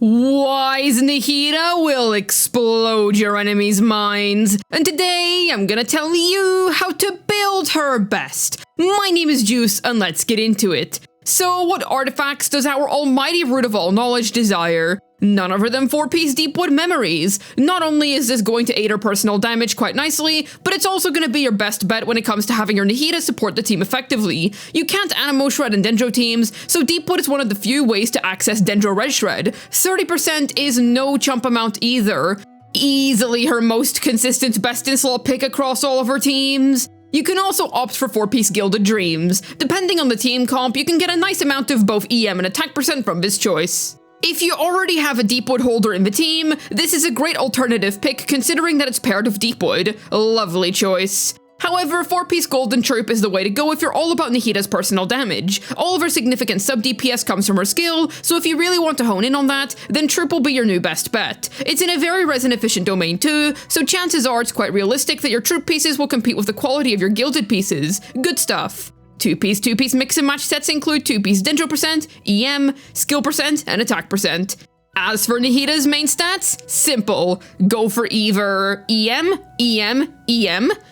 Wise Nahida will explode your enemies' minds, and today I'm gonna tell you how to build her best. My name is Juice, and let's get into it. So what artifacts does our almighty root of all knowledge desire? None other than 4-piece Deepwood Memories. Not only is this going to aid her personal damage quite nicely, but it's also going to be your best bet when it comes to having your Nahida support the team effectively. You can't Animo Shred in Dendro teams, so Deepwood is one of the few ways to access Dendro Red Shred. 30% is no chump amount either. Easily her most consistent best-in-slot pick across all of her teams. You can also opt for 4-piece Gilded Dreams. Depending on the team comp, you can get a nice amount of both EM and attack percent from this choice. If you already have a Deepwood holder in the team, this is a great alternative pick considering that it's paired with Deepwood. Lovely choice. However, 4-piece Golden Troop is the way to go if you're all about Nahida's personal damage. All of her significant sub-DPS comes from her skill, so if you really want to hone in on that, then Troop will be your new best bet. It's in a very resin-efficient domain too, so chances are it's quite realistic that your Troop pieces will compete with the quality of your Gilded pieces. Good stuff. 2-piece mix and match sets include 2-piece Dendro percent, EM, skill percent, and attack percent. As for Nahida's main stats, simple. Go for either EM.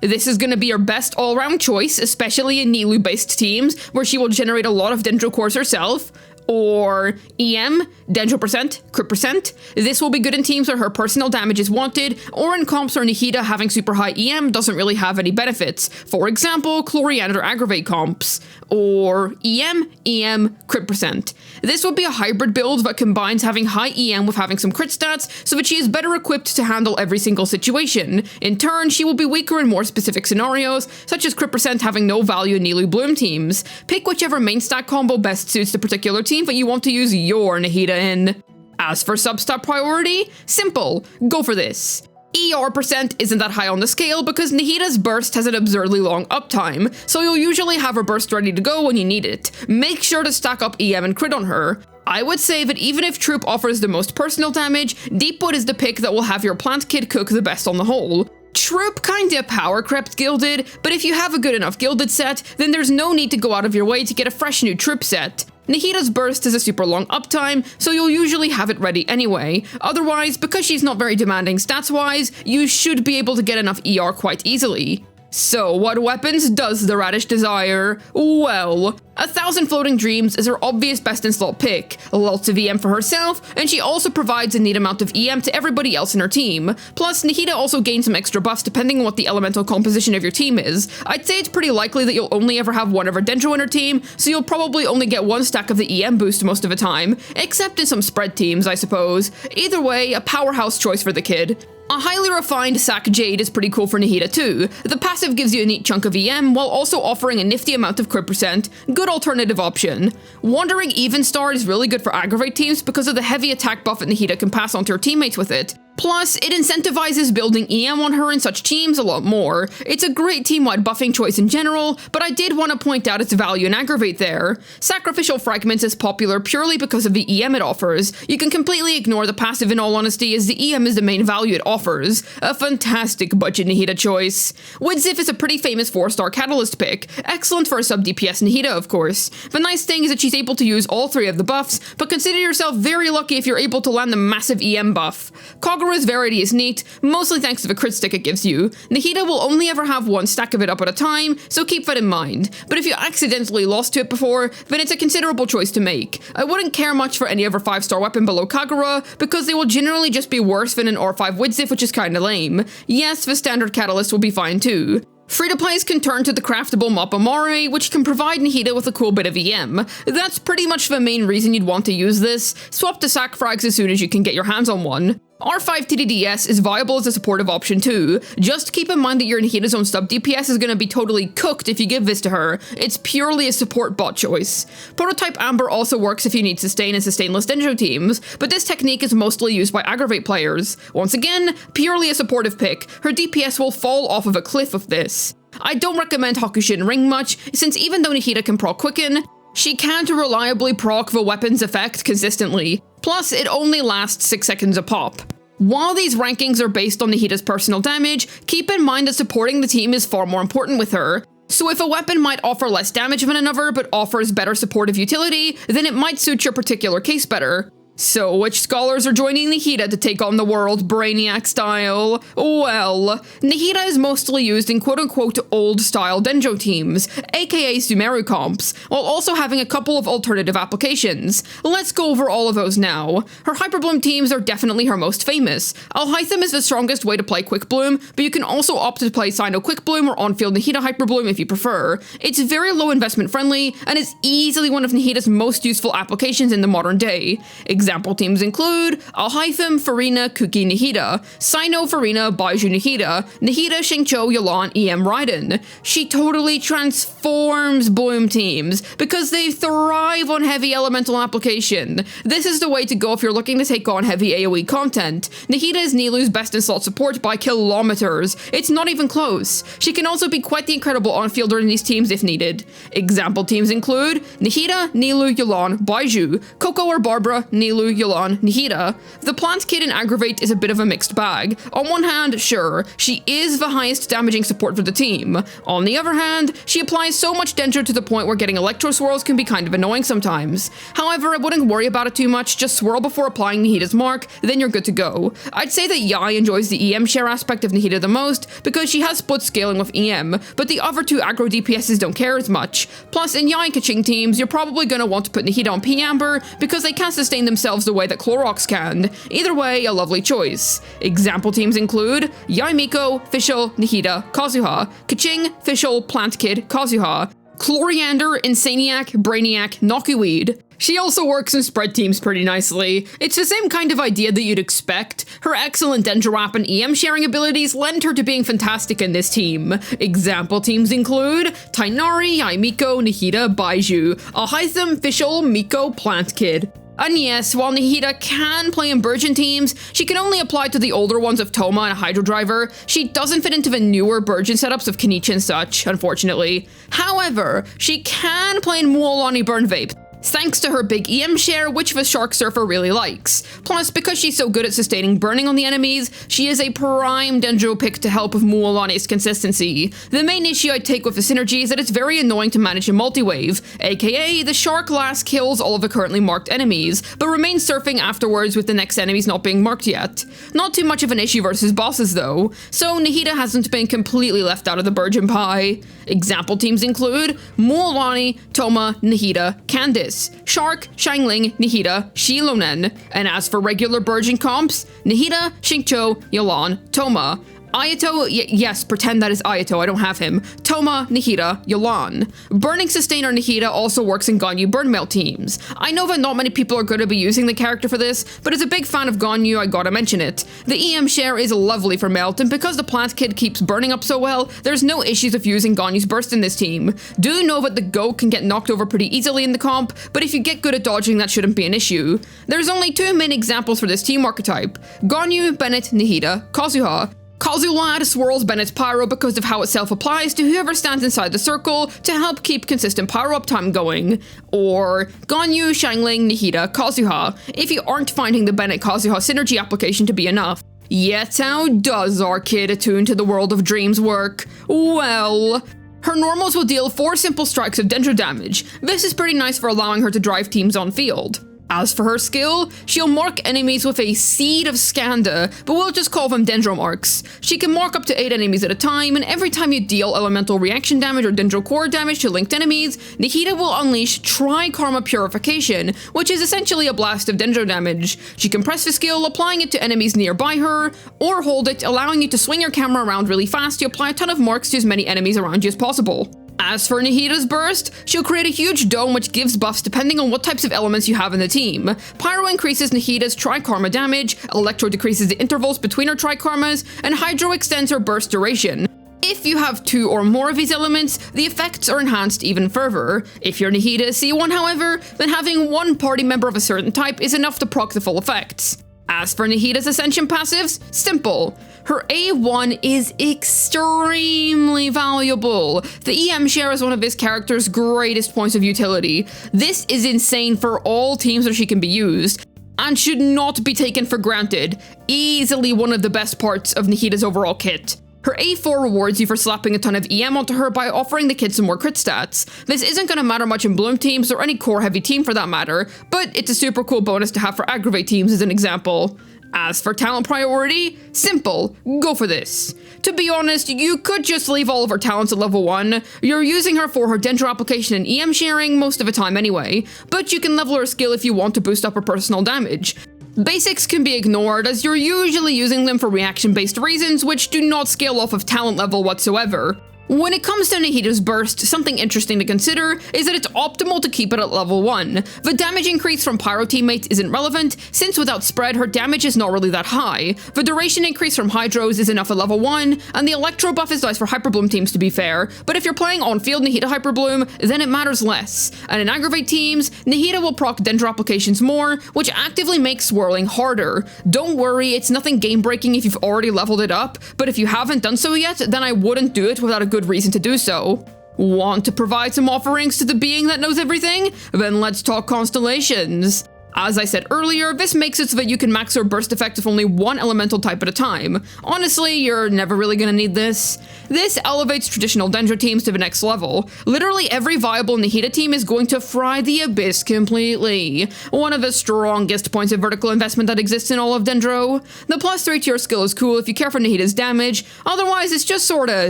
This is going to be your best all-round choice, especially in Nilu-based teams, where she will generate a lot of Dendro cores herself. Or EM, Dendro percent, crit percent. This will be good in teams where her personal damage is wanted, or in comps where Nahida having super high EM doesn't really have any benefits. For example, Chloriander Aggravate comps. Or EM, crit percent. This would be a hybrid build that combines having high EM with having some crit stats, so that she is better equipped to handle every single situation. In turn, she will be weaker in more specific scenarios, such as crit percent having no value in Nilu Bloom teams. Pick whichever main stat combo best suits the particular team that you want to use your Nahida in. As for sub-stat priority, simple, go for this. ER percent isn't that high on the scale because Nahida's burst has an absurdly long uptime, so you'll usually have her burst ready to go when you need it. Make sure to stack up EM and crit on her. I would say that even if Troop offers the most personal damage, Deepwood is the pick that will have your plant kid cook the best on the whole. Troop kinda power crept Gilded, but if you have a good enough Gilded set, then there's no need to go out of your way to get a fresh new Troop set. Nahida's burst has a super long uptime, so you'll usually have it ready anyway. Otherwise, because she's not very demanding stats-wise, you should be able to get enough ER quite easily. So, what weapons does the Radish desire? Well, 1,000 Floating Dreams is her obvious best-in-slot pick. Lots of EM for herself, and she also provides a neat amount of EM to everybody else in her team. Plus, Nahida also gains some extra buffs depending on what the elemental composition of your team is. I'd say it's pretty likely that you'll only ever have one of her Dendro in her team, so you'll probably only get one stack of the EM boost most of the time, except in some spread teams, I suppose. Either way, a powerhouse choice for the kid. A highly refined Sack Jade is pretty cool for Nahida too. The passive gives you a neat chunk of EM while also offering a nifty amount of crit percent. Good alternative option. Wandering Evenstar is really good for aggravate teams because of the heavy attack buff that Nahida can pass on to her teammates with it. Plus, it incentivizes building EM on her in such teams a lot more. It's a great team-wide buffing choice in general, but I did want to point out its value in aggravate there. Sacrificial Fragments is popular purely because of the EM it offers. You can completely ignore the passive in all honesty, as the EM is the main value it offers. A fantastic budget Nahida choice. Widzif is a pretty famous 4-star catalyst pick. Excellent for a sub-DPS Nahida, of course. The nice thing is that she's able to use all 3 of the buffs, but consider yourself very lucky if you're able to land the massive EM buff. Kagura's Verity is neat, mostly thanks to the crit stick it gives you. Nahida will only ever have one stack of it up at a time, so keep that in mind. But if you accidentally lost to it before, then it's a considerable choice to make. I wouldn't care much for any other 5-star weapon below Kagura, because they will generally just be worse than an R5 Widzif, which is kinda lame. Yes, the standard catalyst will be fine too. Free-to-plays can turn to the craftable Mappa Mare, which can provide Nahida with a cool bit of EM. That's pretty much the main reason you'd want to use this. Swap to Sack Frags as soon as you can get your hands on one. R5 TDDS is viable as a supportive option too. Just keep in mind that your Nahida's own sub-DPS is going to be totally cooked if you give this to her. It's purely a support bot choice. Prototype Amber also works if you need sustain and sustainless Dendro teams, but this technique is mostly used by aggravate players. Once again, purely a supportive pick. Her DPS will fall off of a cliff of this. I don't recommend Hakushin Ring much, since even though Nahida can proc Quicken, she can't reliably proc the weapon's effect consistently. Plus, it only lasts 6 seconds a pop. While these rankings are based on Nahida's personal damage, keep in mind that supporting the team is far more important with her. So if a weapon might offer less damage than another but offers better supportive utility, then it might suit your particular case better. So, which scholars are joining Nahida to take on the world Brainiac style? Well, Nahida is mostly used in quote-unquote old-style Dendro teams, aka Sumeru comps, while also having a couple of alternative applications. Let's go over all of those now. Her Hyperbloom teams are definitely her most famous. Alhaitham is the strongest way to play Quick Bloom, but you can also opt to play Cyno Quick Bloom or on-field Nahida Hyperbloom if you prefer. It's very low investment friendly, and is easily one of Nahida's most useful applications in the modern day. Example teams include Alhaitham, Farina, Kuki, Nahida, Cyno, Farina, Baiju, Nahida, Nahida, Xingqiu, Yalan, EM, Raiden. She totally transforms Bloom teams because they thrive on heavy elemental application. This is the way to go if you're looking to take on heavy AoE content. Nahida is Nilu's best in slot support by kilometers. It's not even close. She can also be quite the incredible on-fielder in these teams if needed. Example teams include Nahida, Nilu, Yalan, Baiju, Coco or Barbara, Nilu, Yalan, Nahida. The Plant Kid in Aggravate is a bit of a mixed bag. On one hand, sure, she is the highest damaging support for the team. On the other hand, she applies so much Dendro to the point where getting Electro Swirls can be kind of annoying sometimes. However, I wouldn't worry about it too much, just swirl before applying Nahida's mark, then you're good to go. I'd say that Yai enjoys the EM share aspect of Nahida the most, because she has split scaling with EM, but the other two aggro DPSs don't care as much. Plus, in Yai and Kaching teams, you're probably going to want to put Nahida on P-Amber, because they can't sustain themselves the way that Clorox can. Either way, a lovely choice. Example teams include Yai Miko, Fischl, Nahida, Kazuha, Kaching, Fischl, Plant Kid, Kazuha, Chloriander, Insaniac, Brainiac, Knockyweed. She also works in spread teams pretty nicely. It's the same kind of idea that you'd expect. Her excellent Dendro Wrap and EM sharing abilities lend her to being fantastic in this team. Example teams include Tainari, Yaimiko, Nahida, Baiju, Alhaitham, Fischl, Miko, Plant Kid. And yes, while Nahida can play in Burgeon teams, she can only apply to the older ones of Toma and Hydro Driver. She doesn't fit into the newer Burgeon setups of Kenichi and such, unfortunately. However, she can play in Muolani Burn Vape, thanks to her big EM share, which the Shark Surfer really likes. Plus, because she's so good at sustaining burning on the enemies, she is a prime Dendro pick to help with Muolani's consistency. The main issue I take with the synergy is that it's very annoying to manage in multi-wave, aka the Shark last kills all of the currently marked enemies, but remains surfing afterwards with the next enemies not being marked yet. Not too much of an issue versus bosses though, so Nahida hasn't been completely left out of the Burgeon pie. Example teams include Muolani, Toma, Nahida, Candice, Shark, Shangling, Nahida, Shilonen. And as for regular Burgeon comps, Nahida, Xingqiu, Yalan, Toma. Ayato, yes, pretend that is Ayato, I don't have him. Toma, Nahida, Yalan. Burning Sustainer Nahida also works in Ganyu Burn Mail teams. I know that not many people are going to be using the character for this, but as a big fan of Ganyu, I gotta mention it. The EM share is lovely for Melt, and because the Plant Kid keeps burning up so well, there's no issues of using Ganyu's Burst in this team. Do know that the Go can get knocked over pretty easily in the comp, but if you get good at dodging, that shouldn't be an issue. There's only two main examples for this team archetype: Ganyu, Bennett, Nahida, Kazuha. Kazulad swirls Bennett's Pyro because of how it self-applies to whoever stands inside the circle to help keep consistent Pyro uptime going. Or Ganyu, Shangling, Nahida, Kazuha, if you aren't finding the Bennett-Kazuha synergy application to be enough. Yet how does our kid attune to the world of dreams work? Well, her normals will deal 4 simple strikes of Dendro damage. This is pretty nice for allowing her to drive teams on field. As for her skill, she'll mark enemies with a Seed of Skanda, but we'll just call them Dendro marks. She can mark up to 8 enemies at a time, and every time you deal elemental reaction damage or Dendro core damage to linked enemies, Nahida will unleash Tri-Karma Purification, which is essentially a blast of Dendro damage. She can press the skill, applying it to enemies nearby her, or hold it, allowing you to swing your camera around really fast to apply a ton of marks to as many enemies around you as possible. As for Nahida's burst, she'll create a huge dome which gives buffs depending on what types of elements you have in the team. Pyro increases Nahida's Tri-Karma damage, Electro decreases the intervals between her Tri-Karmas, and Hydro extends her burst duration. If you have 2 or more of these elements, the effects are enhanced even further. If you're Nahida C1, however, then having one party member of a certain type is enough to proc the full effects. As for Nahida's Ascension passives, simple. Her A1 is extremely valuable. The EM share is one of this character's greatest points of utility. This is insane for all teams where she can be used, and should not be taken for granted. Easily one of the best parts of Nahida's overall kit. Her A4 rewards you for slapping a ton of EM onto her by offering the kid some more crit stats. This isn't going to matter much in Bloom teams or any core heavy team for that matter, but it's a super cool bonus to have for aggravate teams as an example. As for talent priority, simple, go for this. To be honest, you could just leave all of her talents at level 1, you're using her for her Dendro application and EM sharing most of the time anyway, but you can level her skill if you want to boost up her personal damage. Basics can be ignored as you're usually using them for reaction-based reasons which do not scale off of talent level whatsoever. When it comes to Nahida's burst, something interesting to consider is that it's optimal to keep it at level 1. The damage increase from Pyro teammates isn't relevant, since without spread her damage is not really that high. The duration increase from Hydros is enough at level 1, and the Electro buff is nice for Hyperbloom teams to be fair, but if you're playing on-field Nahida Hyperbloom, then it matters less. And in aggravate teams, Nahida will proc Dendro applications more, which actively makes swirling harder. Don't worry, it's nothing game-breaking if you've already leveled it up, but if you haven't done so yet, then I wouldn't do it without a good reason to do so. Want to provide some offerings to the being that knows everything? Then let's talk Constellations. As I said earlier, this makes it so that you can max your burst effect with only one elemental type at a time. Honestly, you're never really gonna need this. This elevates traditional Dendro teams to the next level. Literally every viable Nahida team is going to fry the abyss completely. One of the strongest points of vertical investment that exists in all of Dendro. The +3 to your skill is cool if you care for Nahida's damage, otherwise it's just sorta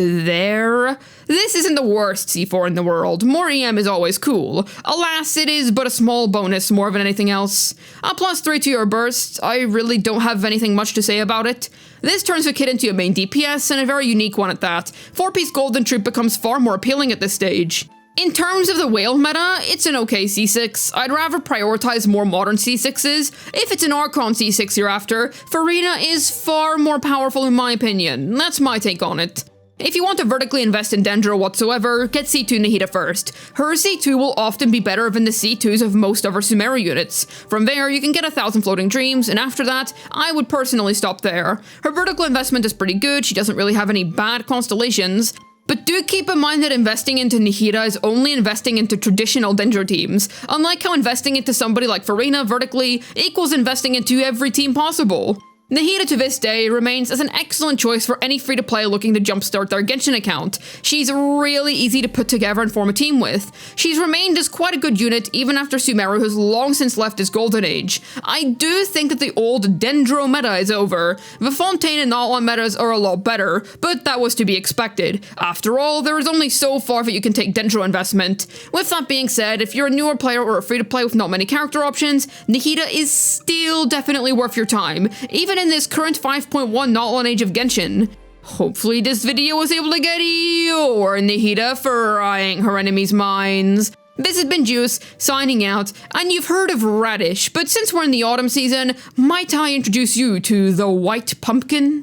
there. This isn't the worst C4 in the world, more EM is always cool. Alas, it is but a small bonus more than anything else. A +3 to your burst, I really don't have anything much to say about it. This turns the kid into a main DPS, and a very unique one at that. 4-piece Golden Troop becomes far more appealing at this stage. In terms of the whale meta, it's an okay C6. I'd rather prioritize more modern C6s. If it's an Archon C6 you're after, Farina is far more powerful in my opinion. That's my take on it. If you want to vertically invest in Dendro whatsoever, get C2 Nahida first. Her C2 will often be better than the C2s of most of her Sumeru units. From there, you can get 1,000 floating dreams, and after that, I would personally stop there. Her vertical investment is pretty good, she doesn't really have any bad constellations. But do keep in mind that investing into Nahida is only investing into traditional Dendro teams, unlike how investing into somebody like Farina vertically equals investing into every team possible. Nahida to this day remains as an excellent choice for any free-to-play looking to jumpstart their Genshin account. She's really easy to put together and form a team with. She's remained as quite a good unit even after Sumeru has long since left his golden age. I do think that the old Dendro meta is over. The Fontaine and Outlaw metas are a lot better, but that was to be expected. After all, there is only so far that you can take Dendro investment. With that being said, if you're a newer player or a free-to-play with not many character options, Nahida is still definitely worth your time, even in this current 5.1 Nautilus Age of Genshin. Hopefully this video was able to get your Nahida frying her enemies' minds. This has been Juice, signing out, and you've heard of Radish, but since we're in the autumn season, might I introduce you to the White Pumpkin?